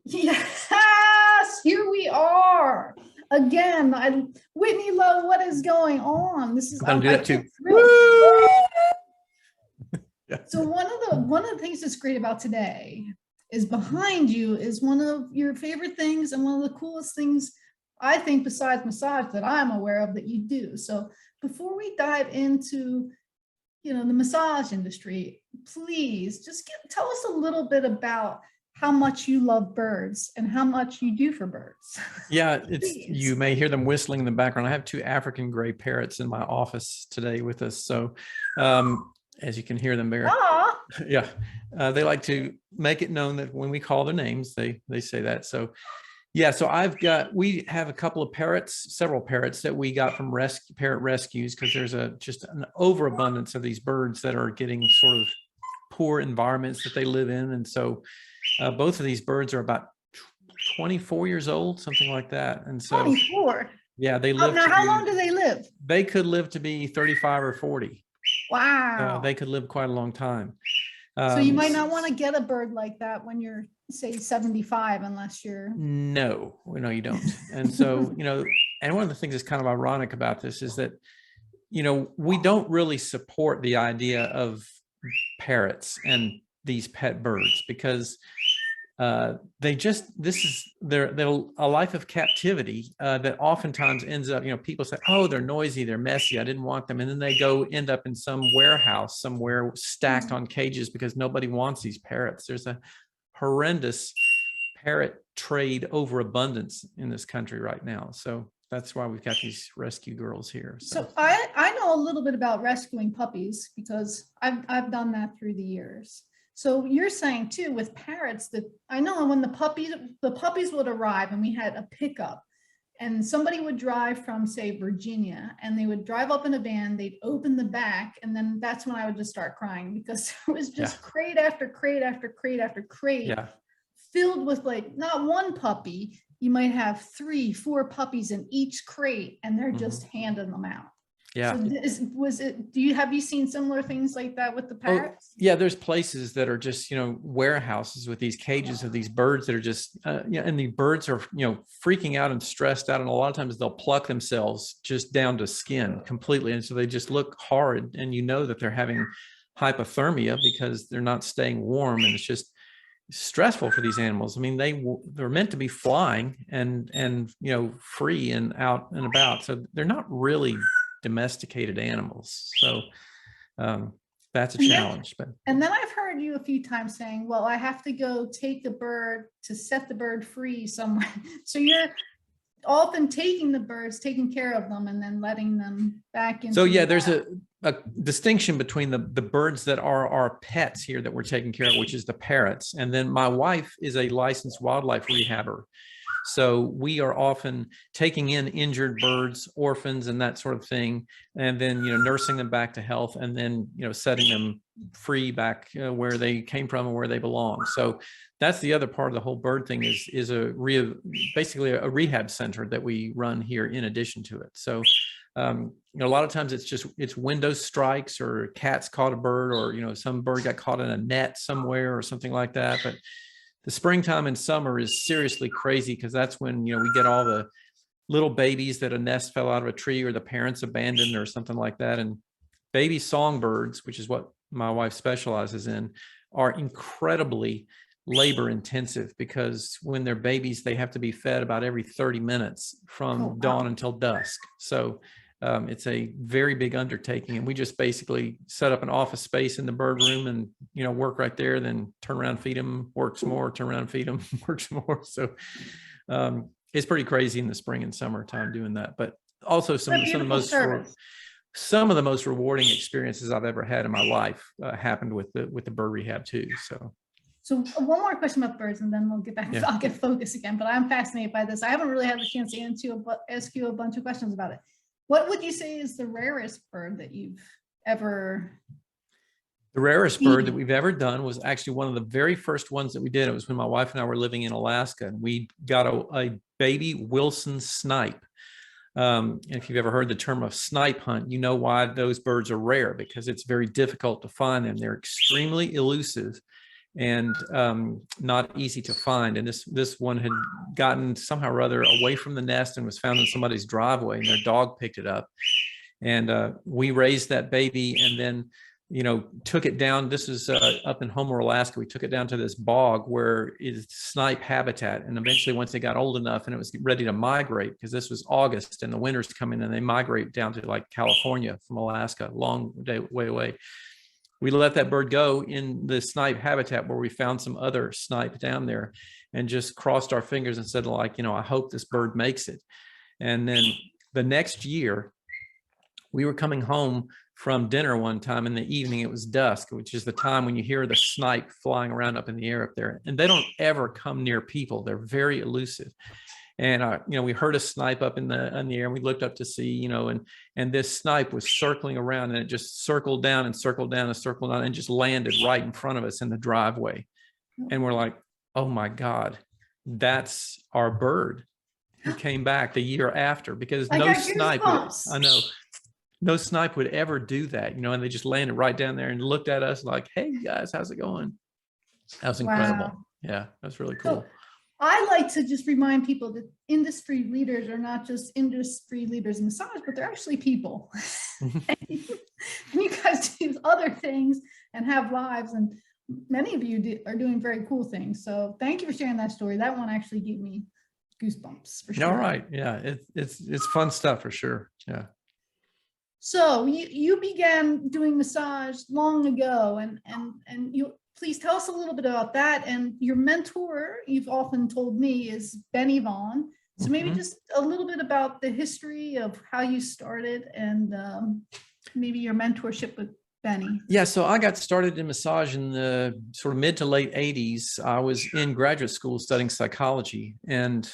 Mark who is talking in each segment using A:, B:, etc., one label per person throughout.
A: Yes, here we are again. Whitney Lowe, what is going on? This is
B: I'm gonna do that too.
A: Yeah. So one of the things that's great about today is behind you is one of your favorite things and one of the coolest things I think besides massage that I'm aware of that you do. So before we dive into the massage industry, please just tell us a little bit about how much you love birds and how much you do for birds.
B: Yeah, you may hear them whistling in the background. I have 2 African gray parrots in my office today with us. So as you can hear them there. Yeah, they like to make it known that when we call their names, they say that. So yeah, so we have a couple of parrots, several parrots that we got from parrot rescues, because there's just an overabundance of these birds that are getting sort of poor environments that they live in. And so both of these birds are about 24 years old, something like that. And so
A: 24.
B: Yeah, they live.
A: Now, how long do they live?
B: They could live to be 35 or 40.
A: Wow.
B: They could live quite a long time.
A: So you might not want to get a bird like that when you're, say, 75, unless you're.
B: No, you don't. And so, and one of the things that's kind of ironic about this is that, we don't really support the idea of parrots and these pet birds, because this is they're a life of captivity that oftentimes ends up, people say, oh, they're noisy, they're messy, I didn't want them. And then they end up in some warehouse somewhere stacked on cages because nobody wants these parrots. There's a horrendous parrot trade overabundance in this country right now. So that's why we've got these rescue girls here.
A: So I know a little bit about rescuing puppies because I've done that through the years. So you're saying too with parrots that I know when the puppies would arrive and we had a pickup and somebody would drive from, say, Virginia, and they would drive up in a van, they'd open the back, and then that's when I would just start crying because there was just crate after crate after crate after crate filled with, like, not one puppy, you might have 3, 4 puppies in each crate, and they're just handing them out.
B: Yeah.
A: So have you seen similar things like that with the parrots?
B: Yeah, there's places that are just, warehouses with these cages of these birds that are just, and the birds are, freaking out and stressed out. And a lot of times they'll pluck themselves just down to skin completely. And so they just look horrid. And that they're having hypothermia because they're not staying warm. And it's just stressful for these animals. I mean, they're meant to be flying and free and out and about. So they're not really domesticated animals. So that's a challenge.
A: And then I've heard you a few times saying, well, I have to go take the bird to set the bird free somewhere. So you're often taking the birds, taking care of them, and then letting them back into. So
B: yeah, there's a distinction between the birds that are our pets here that we're taking care of, which is the parrots. And then my wife is a licensed wildlife rehabber. So we are often taking in injured birds, orphans, and that sort of thing, and then nursing them back to health, and then setting them free back where they came from and where they belong. So that's the other part of the whole bird thing is basically a rehab center that we run here in addition to it. So a lot of times it's window strikes or cats caught a bird, or some bird got caught in a net somewhere or something like that. But the springtime and summer is seriously crazy because that's when, we get all the little babies that a nest fell out of a tree or the parents abandoned or something like that. And baby songbirds, which is what my wife specializes in, are incredibly labor intensive because when they're babies, they have to be fed about every 30 minutes from dawn until dusk. So it's a very big undertaking, and we just basically set up an office space in the bird room and work right there, then turn around, feed them, work some more, turn around, feed them, work some more. So it's pretty crazy in the spring and summertime doing that. But also some of the most rewarding experiences I've ever had in my life happened with the bird rehab too.
A: So one more question about birds, and then we'll get back. I'll get focused again. But I'm fascinated by this. I haven't really had the chance to ask you a bunch of questions about it. What would you say is the rarest bird that you've ever?
B: The rarest bird that we've ever done was actually one of the very first ones that we did. It was when my wife and I were living in Alaska, and we got a baby Wilson snipe. If you've ever heard the term of snipe hunt, you know why those birds are rare, because it's very difficult to find them. They're extremely elusive and not easy to find. And this one had gotten somehow or other away from the nest and was found in somebody's driveway, and their dog picked it up. And we raised that baby, and then, took it down. This is up in Homer, Alaska. We took it down to this bog where it's snipe habitat. And eventually, once they got old enough and it was ready to migrate, because this was August and the winter's coming, and they migrate down to like California from Alaska, long way away. We let that bird go in the snipe habitat where we found some other snipe down there, and just crossed our fingers and said, like, I hope this bird makes it. And then the next year, we were coming home from dinner one time in the evening. It was dusk, which is the time when you hear the snipe flying around up in the air up there. And they don't ever come near people. They're very elusive. And, we heard a snipe up in the air, and we looked up to see, and this snipe was circling around, and it just circled down and circled down and circled down and just landed right in front of us in the driveway. And we're like, oh my God, that's our bird who came back the year after, because no snipe, I know, no snipe would ever do that, and they just landed right down there and looked at us like, hey guys, how's it going? That was incredible. Wow. Yeah, that's really cool.
A: So I like to just remind people that industry leaders are not just industry leaders in massage, but they're actually people. And you guys do other things and have lives, and many of you are doing very cool things. So thank you for sharing that story. That one actually gave me goosebumps for sure.
B: All right. Yeah, it's fun stuff for sure. Yeah.
A: So you began doing massage long ago, and you please tell us a little bit about that. And your mentor, you've often told me, is Benny Vaughn. So maybe just a little bit about the history of how you started, and maybe your mentorship with Benny.
B: Yeah, so I got started in massage in the sort of mid to late 80s. I was in graduate school studying psychology, and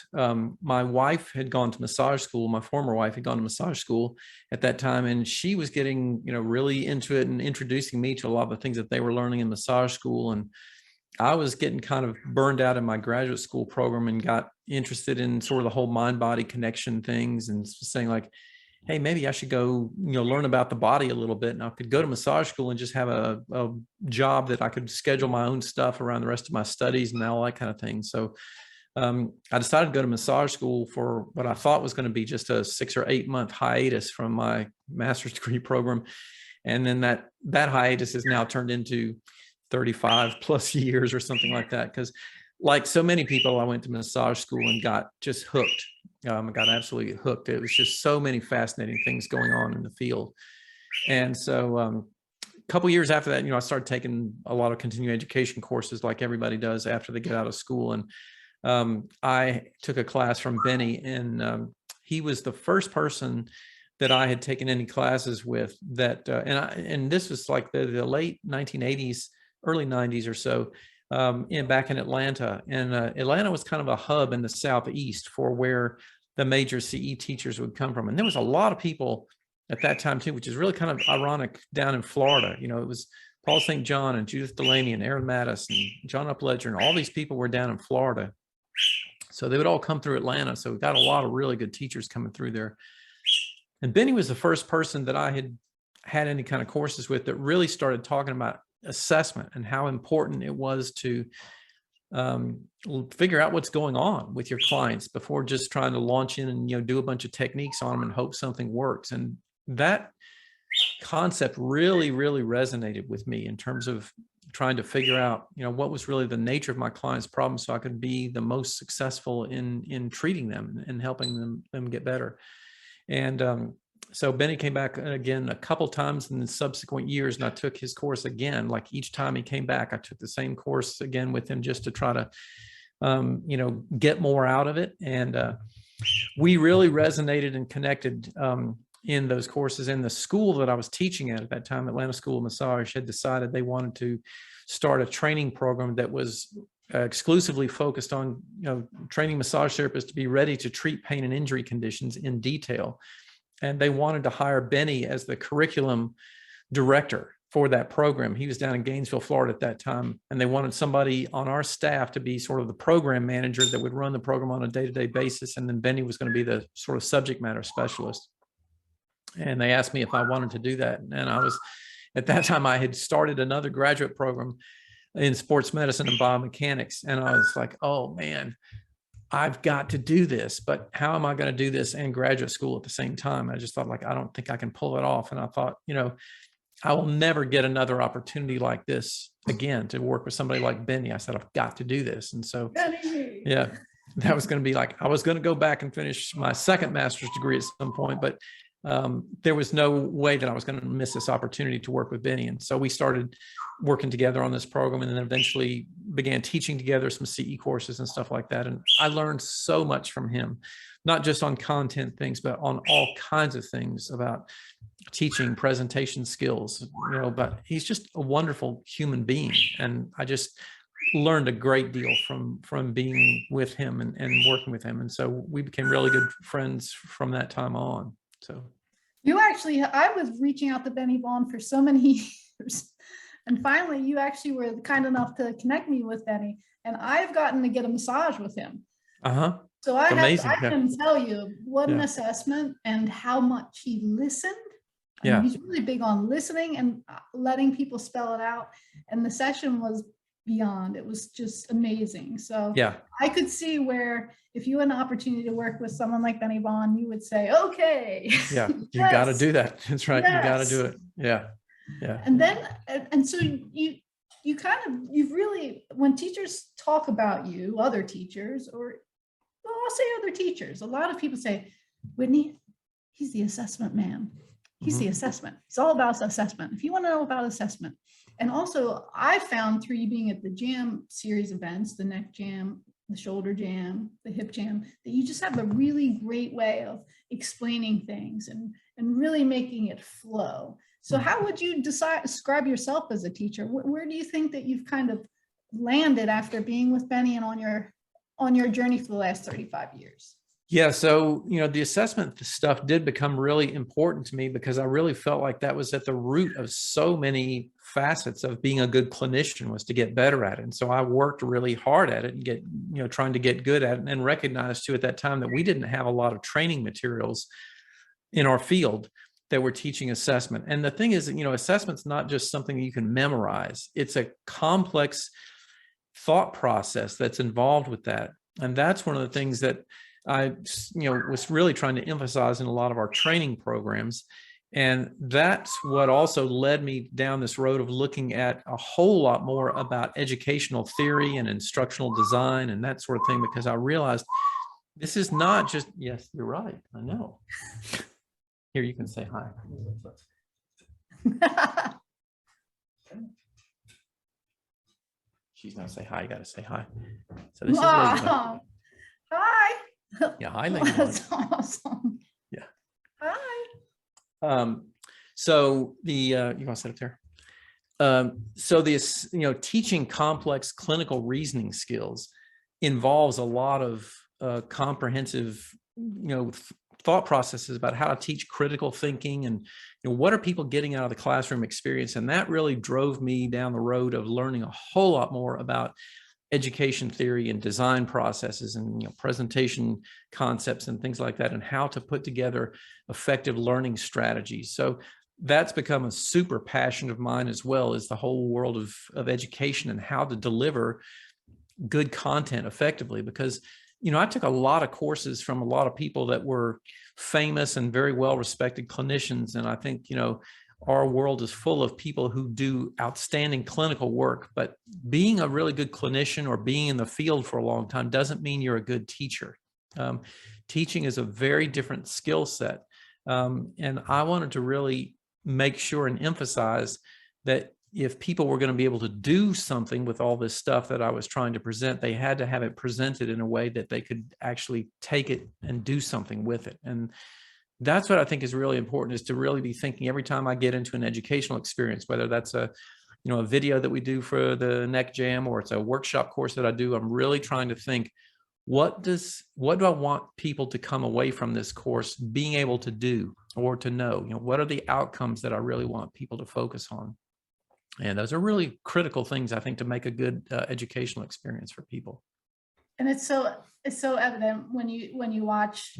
B: my wife had gone to massage school. My former wife had gone to massage school at that time, and she was getting, really into it and introducing me to a lot of the things that they were learning in massage school. And I was getting kind of burned out in my graduate school program, and got interested in sort of the whole mind-body connection things, and saying like, hey, maybe I should go, learn about the body a little bit. And I could go to massage school and just have a job that I could schedule my own stuff around the rest of my studies and all that kind of thing. So I decided to go to massage school for what I thought was going to be just a 6 or 8 month hiatus from my master's degree program. And then that hiatus has now turned into 35 plus years or something like that. Because like so many people, I went to massage school and got just hooked. I got absolutely hooked. It was just so many fascinating things going on in the field. And so a couple years after that, I started taking a lot of continuing education courses like everybody does after they get out of school. And I took a class from Benny, and he was the first person that I had taken any classes with that, and this was like the late 1980s, early 90s or so. Back in Atlanta, and Atlanta was kind of a hub in the Southeast for where the major CE teachers would come from. And there was a lot of people at that time too, which is really kind of ironic down in Florida. It was Paul St. John and Judith Delaney and Aaron Mattis and John Upledger, and all these people were down in Florida. So they would all come through Atlanta. So we got a lot of really good teachers coming through there. And Benny was the first person that I had any kind of courses with that really started talking about assessment and how important it was to figure out what's going on with your clients before just trying to launch in and do a bunch of techniques on them and hope something works. And that concept really resonated with me in terms of trying to figure out what was really the nature of my clients' problems, so I could be the most successful in treating them and helping them get better. And so Benny came back again a couple times in the subsequent years, and I took his course again. Like each time he came back, I took the same course again with him just to try to, get more out of it. And we really resonated and connected in those courses. And the school that I was teaching at that time, Atlanta School of Massage, had decided they wanted to start a training program that was exclusively focused on, training massage therapists to be ready to treat pain and injury conditions in detail. And they wanted to hire Benny as the curriculum director for that program. He was down in Gainesville, Florida at that time, and they wanted somebody on our staff to be sort of the program manager that would run the program on a day-to-day basis. And then Benny was going to be the sort of subject matter specialist. And they asked me if I wanted to do that. And I was, at that time, I had started another graduate program in sports medicine and biomechanics. And I was like, oh man, I've got to do this, but how am I going to do this and graduate school at the same time? I just thought, like, I don't think I can pull it off. And I thought, I will never get another opportunity like this again to work with somebody like Benny. I said, I've got to do this. And so, yeah, that was going to be like, I was going to go back and finish my second master's degree at some point, but there was no way that I was going to miss this opportunity to work with Benny. And so we started working together on this program, and then eventually began teaching together some CE courses and stuff like that. And I learned so much from him, not just on content things, but on all kinds of things about teaching, presentation skills, but he's just a wonderful human being. And I just learned a great deal from being with him and working with him. And so we became really good friends from that time on. So
A: I was reaching out to Benny Vaughn for so many years. And finally, you actually were kind enough to connect me with Benny. And I've gotten to get a massage with him.
B: Uh-huh.
A: So I can tell you what an assessment and how much he listened. Yeah. He's really big on listening and letting people spell it out. And the session was beyond. It was just amazing. So yeah, I could see where if you had an opportunity to work with someone like Benny Vaughn, you would say, okay.
B: Yeah, you got to do that. That's right. Yes. You got to do it. Yeah. Yeah.
A: And then, and so you've really, when teachers talk about you, other teachers, or well, I'll say other teachers, a lot of people say, Whitney, he's the assessment man. He's the assessment. It's all about assessment. If you want to know about assessment. And also I found through you being at the jam series events, the neck jam, the shoulder jam, the hip jam, that you just have a really great way of explaining things and really making it flow. So how would you describe yourself as a teacher? Where do you think that you've kind of landed after being with Benny and on your journey for the last 35 years?
B: Yeah. So, the assessment stuff did become really important to me because I really felt like that was at the root of so many facets of being a good clinician, was to get better at it. And so I worked really hard at it and trying to get good at it, and recognized too at that time that we didn't have a lot of training materials in our field that were teaching assessment. And the thing is, assessment's not just something you can memorize. It's a complex thought process that's involved with that. And that's one of the things that I, was really trying to emphasize in a lot of our training programs. And that's what also led me down this road of looking at a whole lot more about educational theory and instructional design and that sort of thing, because I realized this is not just, yes, you're right. I know. Here, you can say hi. She's not say hi. You got to say hi. So this is
A: hi.
B: Yeah, hi, lady.
A: That's awesome.
B: Yeah.
A: Hi.
B: So you want to sit up there? So this, teaching complex clinical reasoning skills involves a lot of comprehensive, thought processes about how to teach critical thinking and what are people getting out of the classroom experience. And that really drove me down the road of learning a whole lot more about education theory and design processes and presentation concepts and things like that, and how to put together effective learning strategies. So that's become a super passion of mine, as well as the whole world of education and how to deliver good content effectively. Because I took a lot of courses from a lot of people that were famous and very well-respected clinicians. And I think, our world is full of people who do outstanding clinical work, but being a really good clinician or being in the field for a long time doesn't mean you're a good teacher. Teaching is a very different skill set. And I wanted to really make sure and emphasize that if people were going to be able to do something with all this stuff that I was trying to present, they had to have it presented in a way that they could actually take it and do something with it. And that's what I think is really important, is to really be thinking every time I get into an educational experience, whether that's a video that we do for the neck jam or it's a workshop course that I do, I'm really trying to think, what do I want people to come away from this course being able to do or to know? What are the outcomes that I really want people to focus on? And those are really critical things, I think, to make a good educational experience for people.
A: And it's so evident when you watch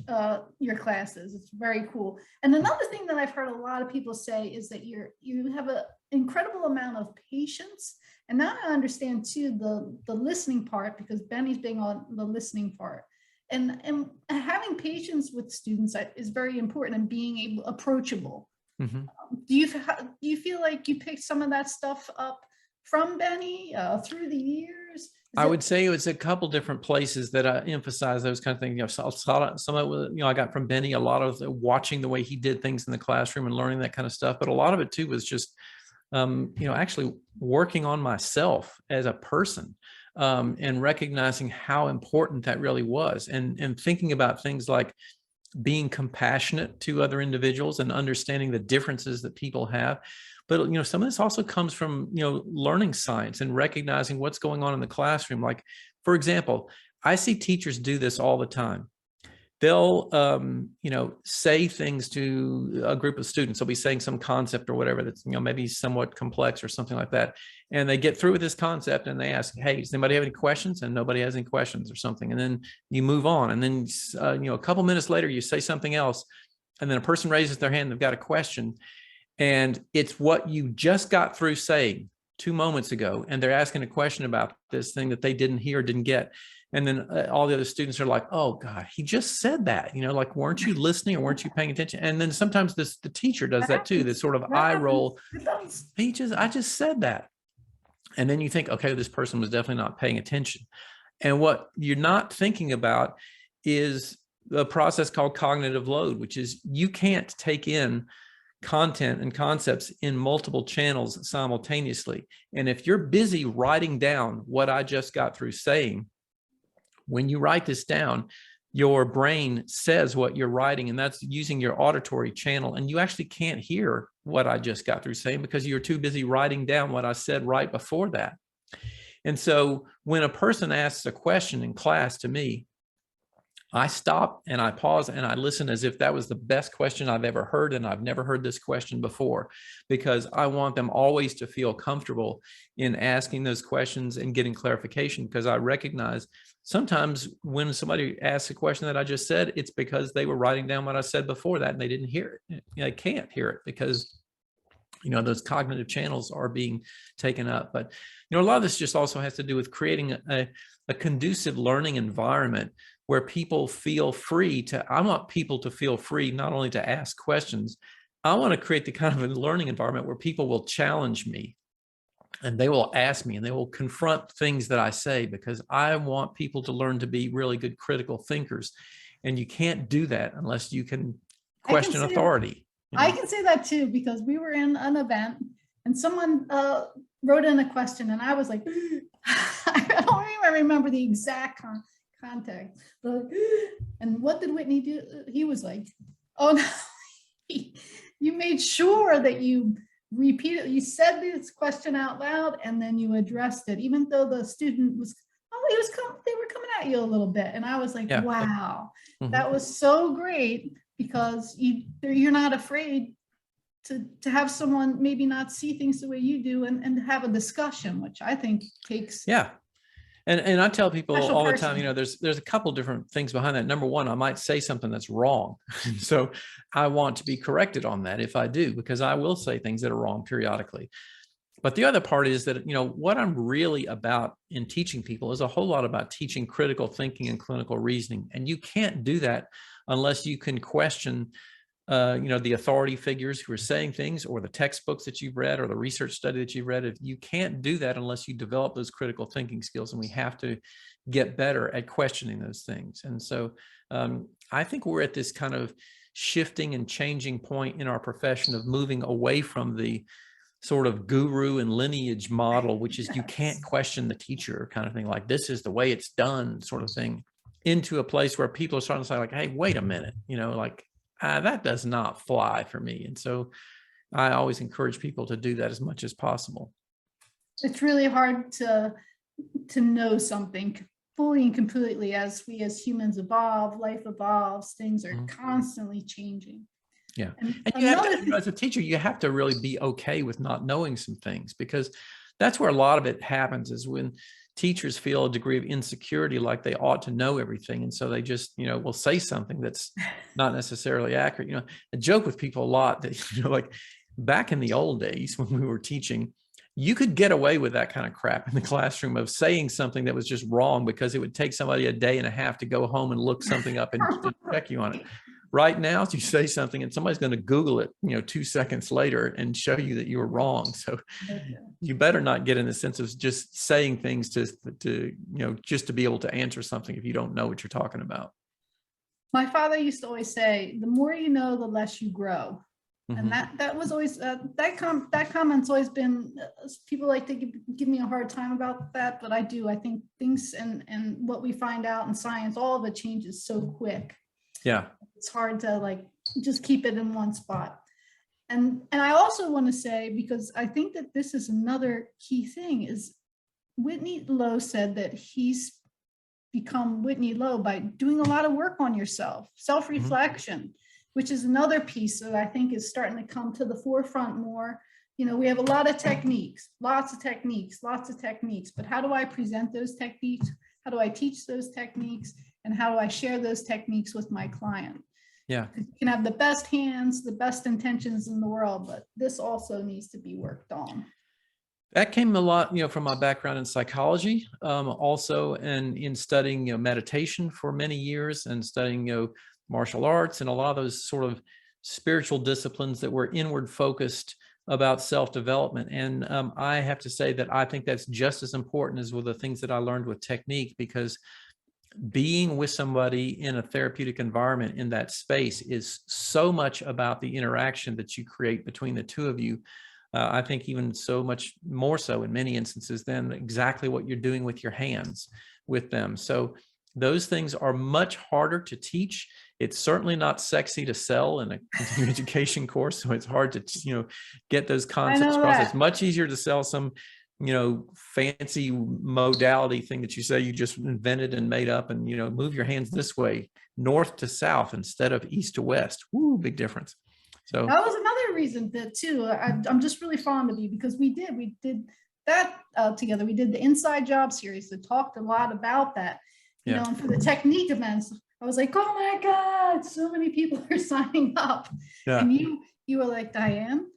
A: your classes. It's very cool. And another thing that I've heard a lot of people say is that you have an incredible amount of patience. And now I understand too the listening part, because Benny's being on the listening part. And having patience with students is very important, and being approachable.
B: Mm-hmm.
A: Do you feel like you picked some of that stuff up from Benny through the years?
B: I would say it's a couple different places that I emphasize those kind of things. You know, some of it, I got from Benny, a lot of watching the way he did things in the classroom and learning that kind of stuff. But a lot of it too was just, actually working on myself as a person, and recognizing how important that really was, and thinking about things like being compassionate to other individuals and understanding the differences that people have. But, some of this also comes from, learning science and recognizing what's going on in the classroom. Like, for example, I see teachers do this all the time. They'll, say things to a group of students. They'll be saying some concept or whatever that's, maybe somewhat complex or something like that. And they get through with this concept and they ask, hey, does anybody have any questions? And nobody has any questions or something. And then you move on. And then, a couple minutes later, you say something else. And then a person raises their hand, they've got a question. And it's what you just got through saying 2 moments ago. And they're asking a question about this thing that they didn't hear, didn't get. And then all the other students are like, oh God, he just said that, like, weren't you listening or weren't you paying attention? And then sometimes the teacher does that too, this sort of eye roll. I just said that. And then you think, okay, this person was definitely not paying attention. And what you're not thinking about is the process called cognitive load, which is you can't take in content and concepts in multiple channels simultaneously. And if you're busy writing down what I just got through saying, when you write this down, your brain says what you're writing, and that's using your auditory channel. And you actually can't hear what I just got through saying because you're too busy writing down what I said right before that. And so when a person asks a question in class to me, I stop and I pause and I listen as if that was the best question I've ever heard. And I've never heard this question before, because I want them always to feel comfortable in asking those questions and getting clarification, because I recognize sometimes when somebody asks a question that I just said, it's because they were writing down what I said before that and they didn't hear it. They can't hear it because those cognitive channels are being taken up. But, a lot of this just also has to do with creating a conducive learning environment where people feel free I want people to feel free not only to ask questions, I want to create the kind of a learning environment where people will challenge me and they will ask me and they will confront things that I say, because I want people to learn to be really good critical thinkers. And you can't do that unless you can question authority.
A: I can say that too, because we were in an event and someone wrote in a question and I was like, I don't even remember the exact context, but and what did Whitney do? He was like, oh no, you made sure that you repeated, you said this question out loud and then you addressed it, even though the student was, they were coming at you a little bit. And I was like, yeah. Wow, that was so great, because you're not afraid to have someone maybe not see things the way you do and have a discussion, which I think takes.
B: Yeah. And I tell people all the time, there's a couple different things behind that. Number one, I might say something that's wrong. So I want to be corrected on that if I do, because I will say things that are wrong periodically. But the other part is that, what I'm really about in teaching people is a whole lot about teaching critical thinking and clinical reasoning. And you can't do that unless you can question the authority figures who are saying things, or the textbooks that you've read, or the research study that you've read. If you can't do that unless you develop those critical thinking skills, and we have to get better at questioning those things. And so I think we're at this kind of shifting and changing point in our profession of moving away from the sort of guru and lineage model, which is you can't question the teacher kind of thing, like this is the way it's done sort of thing, into a place where people are starting to say like, hey, wait a minute, that does not fly for me. And so I always encourage people to do that as much as possible.
A: It's really hard to know something fully and completely. As we as humans evolve, life evolves, things are constantly changing.
B: Yeah.
A: And
B: And you have to,
A: another
B: as a teacher, you have to really be okay with not knowing some things, because that's where a lot of it happens, is when teachers feel a degree of insecurity, like they ought to know everything. And so they just, will say something that's not necessarily accurate. I joke with people a lot that, like back in the old days when we were teaching, you could get away with that kind of crap in the classroom of saying something that was just wrong because it would take somebody a day and a half to go home and look something up and to check you on it. Right now, if you say something and somebody's going to Google it, 2 seconds later and show you that you were wrong. So you better not get in the sense of just saying things to just to be able to answer something if you don't know what you're talking about.
A: My father used to always say, the more you know, the less you grow. And that was always, that comment's always been, people like to give me a hard time about that, but I think things and what we find out in science, all of it changes so quick.
B: Yeah.
A: It's hard to like just keep it in one spot. And I also want to say, because I think that this is another key thing, is Whitney Lowe said that he's become Whitney Lowe by doing a lot of work on yourself, self-reflection, which is another piece that I think is starting to come to the forefront more. We have a lot of techniques, lots of techniques, but how do I present those techniques? How do I teach those techniques? And how do I share those techniques with my client?
B: Yeah.
A: You can have the best hands, the best intentions in the world, but this also needs to be worked on. That
B: came a lot, from my background in psychology, also, and in studying, meditation for many years, and studying, martial arts, and a lot of those sort of spiritual disciplines that were inward focused about self-development. And I have to say that I think that's just as important as with the things that I learned with technique, because being with somebody in a therapeutic environment in that space is so much about the interaction that you create between the two of you. I think even so much more so in many instances than exactly what you're doing with your hands with them. So those things are much harder to teach. It's certainly not sexy to sell in a continuing education course. So it's hard to, get those concepts across. It's much easier to sell some, fancy modality thing that you say you just invented and made up, and, move your hands this way, north to south instead of east to west. Woo, big difference. So
A: that was another reason that too, I'm just really fond of you, because we did that together. We did the Inside Job series that talked a lot about that, and for the technique events, I was like, oh my God, so many people are signing up. Yeah. And you were like, Diane,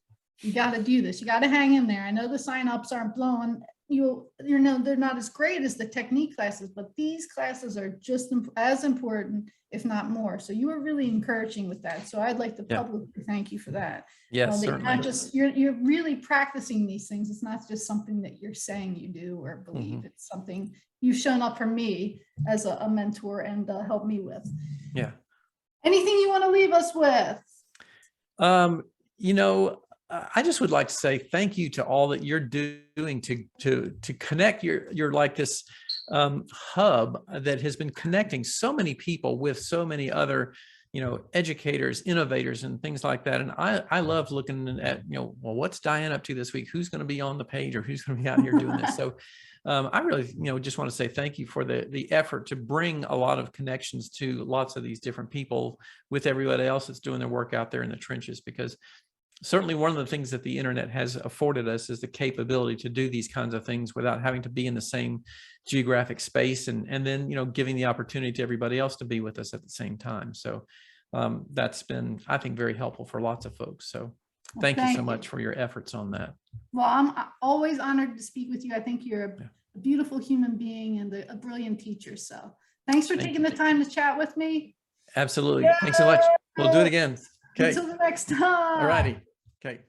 A: you got to do this. You got to hang in there. I know the signups aren't blowing. They're not as great as the technique classes, but these classes are just as important, if not more. So you were really encouraging with that. So I'd like to publicly thank you for that.
B: Yes, certainly.
A: Not just you're really practicing these things. It's not just something that you're saying you do or believe. It's something you've shown up for me as a mentor and helped me with. Yeah. Anything you want to leave us with?
B: I just would like to say thank you to all that you're doing to connect. You're like this hub that has been connecting so many people with so many other, educators, innovators, and things like that. And I love looking at, well, what's Diane up to this week? Who's going to be on the page, or who's going to be out here doing this? So I really, just want to say thank you for the effort to bring a lot of connections to lots of these different people with everybody else that's doing their work out there in the trenches, because certainly one of the things that the internet has afforded us is the capability to do these kinds of things without having to be in the same geographic space, and then, giving the opportunity to everybody else to be with us at the same time. So that's been, I think, very helpful for lots of folks. So thank you so much for your efforts on that.
A: Well, I'm always honored to speak with you. I think you're a beautiful human being and a brilliant teacher. So thanks for taking the time to chat with me.
B: Absolutely. Yay! Thanks so much. We'll do it again. Okay.
A: Until the next time.
B: All righty. Okay.